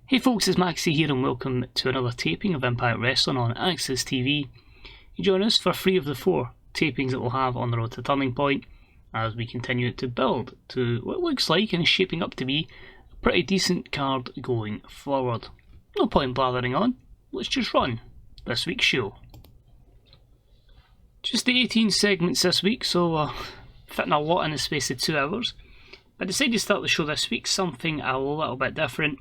Hey folks, it's Maxie here and welcome to another taping of Impact Wrestling on Access TV. You join us for 3 of the 4 tapings that we'll have on the road to Turning Point as we continue to build to what looks like and is shaping up to be a pretty decent card going forward. No point blathering on, let's just run this week's show. Just the 18 segments this week, so fitting a lot in the space of 2 hours. I decided to start the show this week something a little bit different.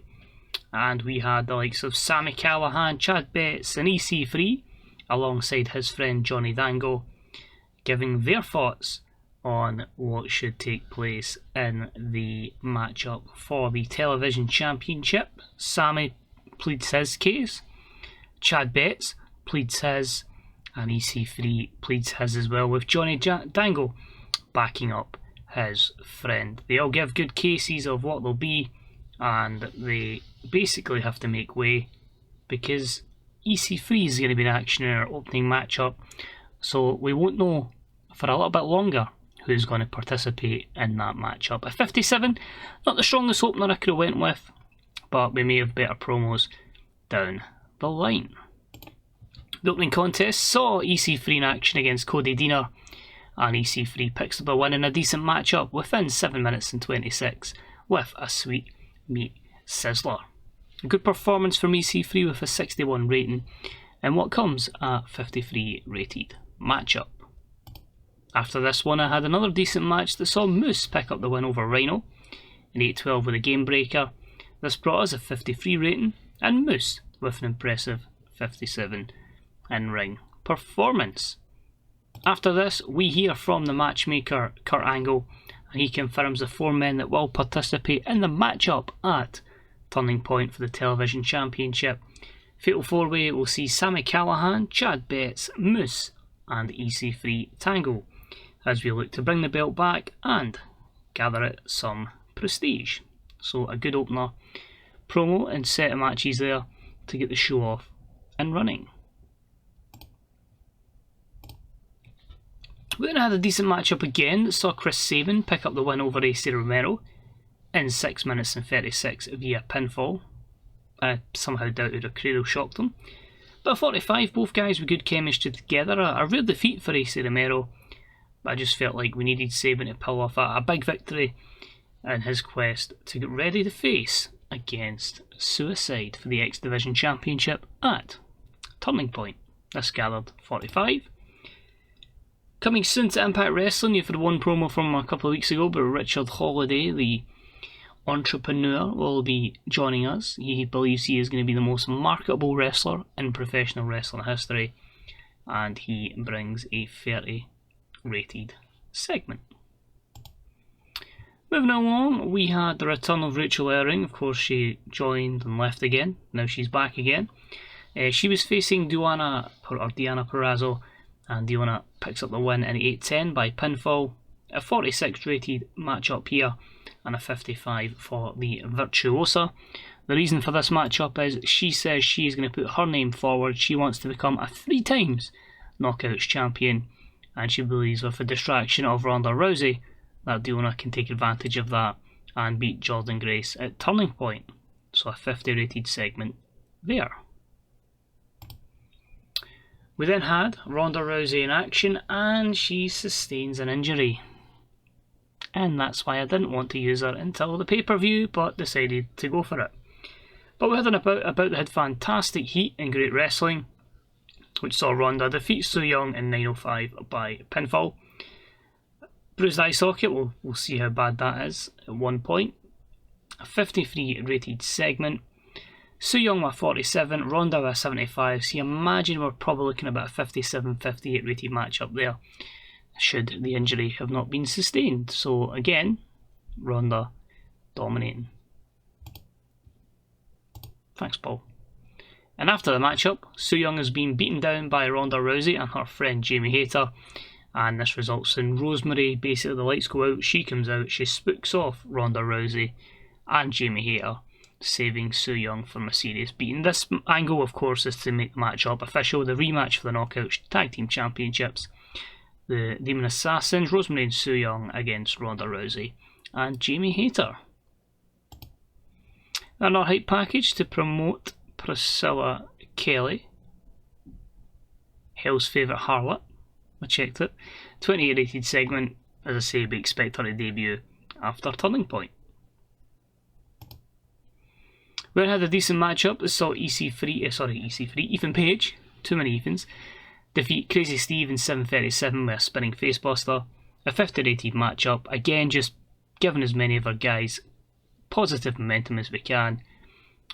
And we had the likes of Sami Callihan, Chad Betts and EC3 alongside his friend Johnny Dango giving their thoughts on what should take place in the matchup for the television championship. Sami pleads his case, Chad Betts pleads his, and EC3 pleads his as well, with Johnny Dango backing up his friend. They all give good cases of what they'll be, and they basically have to make way because EC3 is going to be in action in our opening matchup, so we won't know for a little bit longer who's going to participate in that matchup. At 57, not the strongest opener I could have went with, but we may have better promos down the line. The opening contest saw EC3 in action against Cody Deaner, and EC3 picks up a win in a decent matchup within 7 minutes and 26 with a sweet meat sizzler. A good performance from EC3 with a 61 rating in what comes a 53 rated matchup. After this one I had another decent match that saw Moose pick up the win over Rhino, an 8-12 with a game breaker. This brought us a 53 rating and Moose with an impressive 57 in ring performance. After this we hear from the matchmaker Kurt Angle, and he confirms the 4 men that will participate in the matchup at Turning Point for the television championship. Fatal 4-way will see Sami Callihan, Chad Betts, Moose and EC3 Tango as we look to bring the belt back and gather it some prestige. So a good opener, promo and set of matches there to get the show off and running. We then had a decent matchup again that saw Chris Sabin pick up the win over AC Romero in 6 minutes and 36 via pinfall. I somehow doubted a cradle shocked him. But at 45, both guys with good chemistry together. A rare defeat for AC Romero, but I just felt like we needed Sabin to pull off a big victory in his quest to get ready to face against Suicide for the X Division Championship at Turning Point. This gathered 45. Coming soon to Impact Wrestling, you've had one promo from a couple of weeks ago, but Richard Holiday, the entrepreneur, will be joining us. He believes he is going to be the most marketable wrestler in professional wrestling history, and he brings a 30 rated segment. Moving along, we had the return of Rachel Erring. Of course, she joined and left again. Now she's back again. She was facing Diana Purrazzo, and Diana picks up the win in 8-10 by pinfall. A 46 rated matchup here and a 55 for the Virtuosa. The reason for this matchup is she says she is going to put her name forward. She wants to become a 3 times Knockouts champion, and she believes with the distraction of Ronda Rousey that Diana can take advantage of that and beat Jordynne Grace at Turning Point. So a 50 rated segment there. We then had Ronda Rousey in action, and she sustains an injury. And that's why I didn't want to use her until the pay-per-view, but decided to go for it. But we had an about that had fantastic heat and great wrestling, which saw Ronda defeat Su Yung in 9:05 by pinfall. Bruised eye socket, we'll see how bad that is at one point. A 53 rated segment. Su Yung with 47, Ronda with 75, so you imagine we're probably looking at about a 57-58 rated matchup there, should the injury have not been sustained. So again, Ronda dominating. Thanks, Paul. And after the matchup, Su Yung has been beaten down by Ronda Rousey and her friend Jamie Hayter, and this results in Rosemary, basically the lights go out, she comes out, she spooks off Ronda Rousey and Jamie Hayter, saving Su Yung from a serious beating. This angle, of course, is to make the matchup official, the rematch for the Knockouts Tag Team Championships. The Demon Assassins, Rosemary and Su Yung against Ronda Rousey and Jamie Hayter. Another hype package to promote Priscilla Kelly, Hell's favourite harlot. I checked it. 20 rated segment. As I say, we expect her to debut after Turning Point. We had a decent matchup that saw Ethan Page, too many Ethans, defeat Crazy Steve in 7:37 with a spinning facebuster. A 50 rated matchup, again just giving as many of our guys positive momentum as we can.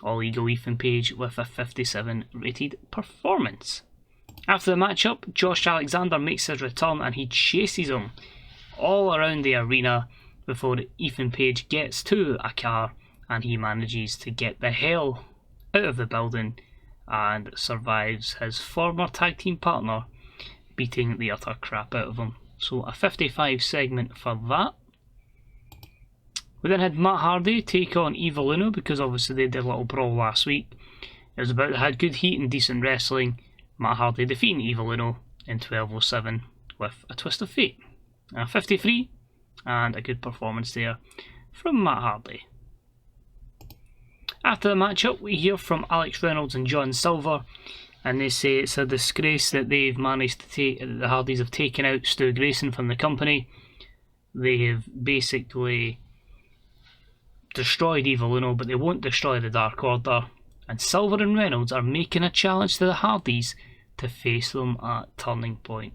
All Eagle Ethan Page with a 57 rated performance. After the matchup, Josh Alexander makes his return and he chases him all around the arena before Ethan Page gets to a car, and he manages to get the hell out of the building and survives his former tag team partner beating the utter crap out of him. So a 55 segment for that. We then had Matt Hardy take on Evil Uno because obviously they did a little brawl last week. It was about, they had good heat and decent wrestling. Matt Hardy defeating Evil Uno in 12:07 with a twist of fate. 53 and a good performance there from Matt Hardy. After the matchup, we hear from Alex Reynolds and John Silver, and they say it's a disgrace that they've managed to take, the Hardys have taken out Stu Grayson from the company. They have basically destroyed Evil Uno, but they won't destroy the Dark Order. And Silver and Reynolds are making a challenge to the Hardys to face them at Turning Point.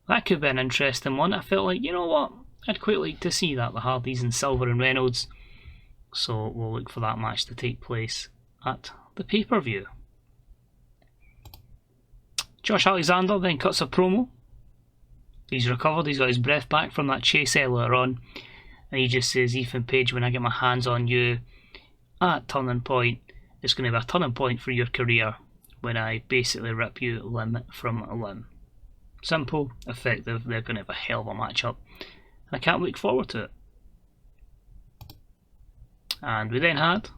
That could be an interesting one. I felt like, you know what, I'd quite like to see that, the Hardys and Silver and Reynolds. So we'll look for that match to take place at the pay-per-view. Josh Alexander then cuts a promo. He's recovered, he's got his breath back from that chase earlier on. And he just says, Ethan Page, when I get my hands on you at Turning Point, it's going to be a turning point for your career when I basically rip you limb from limb. Simple, effective, they're going to have a hell of a matchup. And I can't look forward to it. And we then had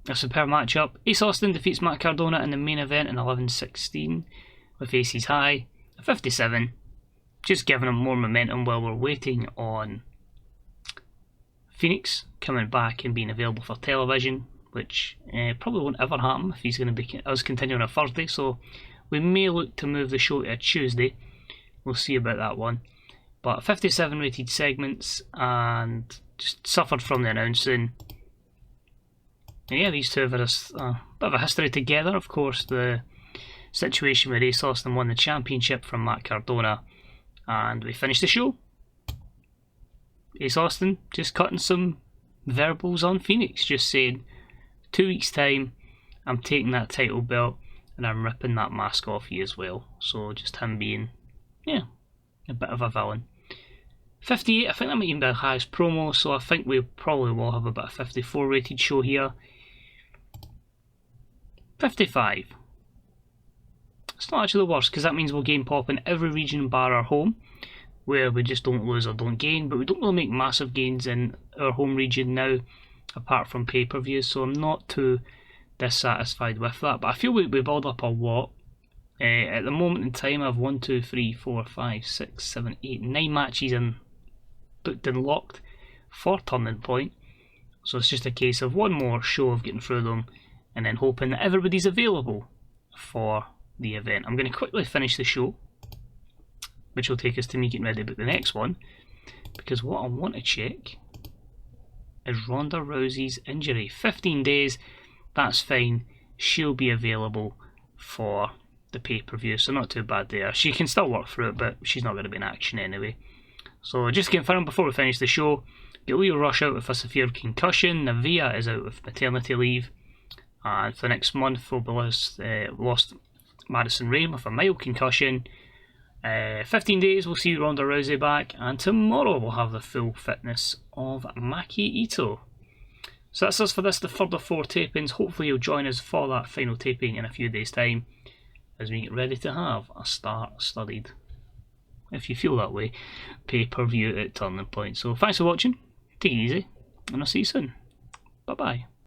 a superb matchup. Ace Austin defeats Matt Cardona in the main event in 11:16 with Ace's high, a 57. Just giving him more momentum while we're waiting on Fenix coming back and being available for television, which probably won't ever happen if he's going to be us continuing on Thursday. So we may look to move the show to a Tuesday. We'll see about that one. But 57 rated segments and just suffered from the announcing. And yeah, these two have had a bit of a history together. Of course, the situation where Ace Austin won the championship from Matt Cardona, and we finished the show. Ace Austin just cutting some verbals on Fenix, just saying, 2 weeks time, I'm taking that title belt and I'm ripping that mask off you as well. So just him being, yeah, a bit of a villain. 58, I think that might even be the highest promo, so I think we probably will have about a 54 rated show here. 55. It's not actually the worst, because that means we'll gain pop in every region bar our home, where we just don't lose or don't gain, but we don't really make massive gains in our home region now, apart from pay-per-views, so I'm not too dissatisfied with that, but I feel we build up a lot. At the moment in time, I have 1, 2, 3, 4, 5, 6, 7, 8, 9 matches in booked and locked for Turning Point, so it's just a case of one more show of getting through them and then hoping that everybody's available for the event. I'm going to quickly finish the show, which will take us to me getting ready to book the next one, because what I want to check is Ronda Rousey's injury. 15 days, that's fine, she'll be available for the pay-per-view, so not too bad there. She can still work through it, but she's not going to be in action anyway. So just to confirm before we finish the show, Galileo Rush out with a severe concussion, Navia is out with maternity leave, and for next month we'll be lost Madison Rayne with a mild concussion. 15 days we'll see Ronda Rousey back, and tomorrow we'll have the full fitness of Maki Ito. So that's us for this, the third of 4 tapings. Hopefully you'll join us for that final taping in a few days time as we get ready to have a star-studded, if you feel that way, pay-per-view at Turning Point. So thanks for watching, take it easy, and I'll see you soon. Bye bye.